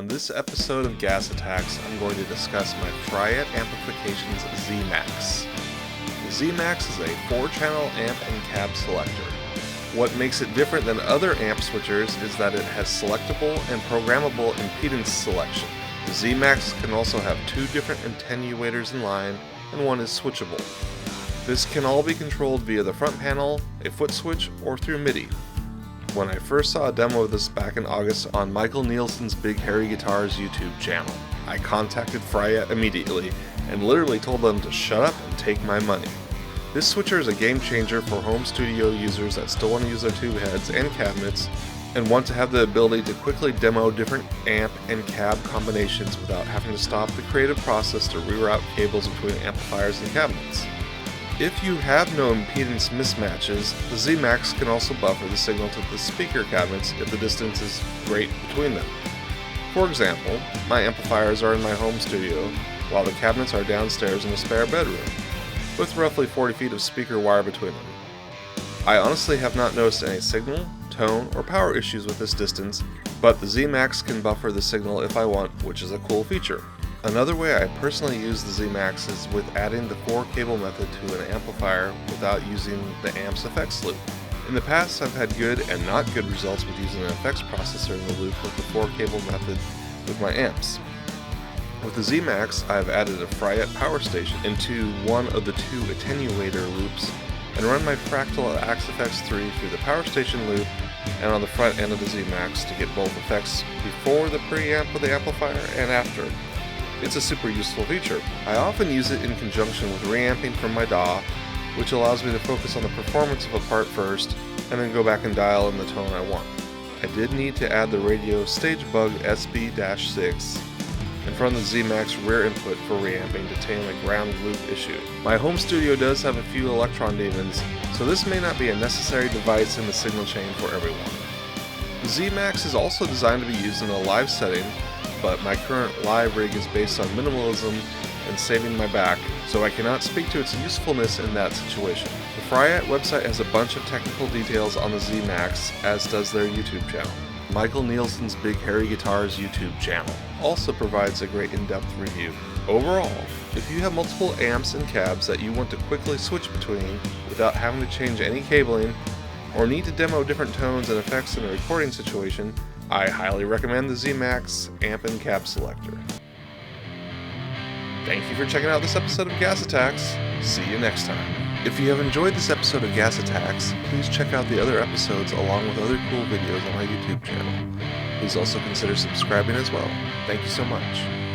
On this episode of G.A.S. Attacks, I'm going to discuss my Fryette Amplification's ZMACS. The ZMACS is a 4-channel amp and cab selector. What makes it different than other amp switchers is that it has selectable and programmable impedance selection. The ZMACS can also have 2 different attenuators in line, and one is switchable. This can all be controlled via the front panel, a foot switch, or through MIDI. When I first saw a demo of this back in August on Michael Nielsen's Big Hairy Guitars YouTube channel, I contacted Fryette immediately and literally told them to shut up and take my money. This switcher is a game changer for home studio users that still want to use their tube heads and cabinets and want to have the ability to quickly demo different amp and cab combinations without having to stop the creative process to reroute cables between amplifiers and cabinets. If you have no impedance mismatches, the ZMACS can also buffer the signal to the speaker cabinets if the distance is great between them. For example, my amplifiers are in my home studio, while the cabinets are downstairs in a spare bedroom, with roughly 40 feet of speaker wire between them. I honestly have not noticed any signal, tone, or power issues with this distance, but the ZMACS can buffer the signal if I want, which is a cool feature. Another way I personally use the ZMACS is with adding the 4-cable method to an amplifier without using the amp's effects loop. In the past, I've had good and not good results with using an effects processor in the loop with the 4-cable method with my amps. With the ZMACS, I've added a Fryette power station into one of the 2 attenuator loops and run my fractal Axe-Fx3 through the power station loop and on the front end of the ZMACS to get both effects before the preamp of the amplifier and after. It's a super useful feature. I often use it in conjunction with reamping from my DAW, which allows me to focus on the performance of a part first, and then go back and dial in the tone I want. I did need to add the radio StageBug SB-6 in front of the ZMACS rear input for reamping to tame a ground loop issue. My home studio does have a few electron demons, so this may not be a necessary device in the signal chain for everyone. The ZMACS is also designed to be used in a live setting, but my current live rig is based on minimalism and saving my back, so I cannot speak to its usefulness in that situation. The Fryette website has a bunch of technical details on the ZMACS, as does their YouTube channel. Michael Nielsen's Big Hairy Guitars YouTube channel also provides a great in-depth review. Overall, if you have multiple amps and cabs that you want to quickly switch between without having to change any cabling, or need to demo different tones and effects in a recording situation, I highly recommend the ZMACS amp and cab selector. Thank you for checking out this episode of G.A.S. Attacks. See you next time. If you have enjoyed this episode of G.A.S. Attacks, please check out the other episodes along with other cool videos on my YouTube channel. Please also consider subscribing as well. Thank you so much.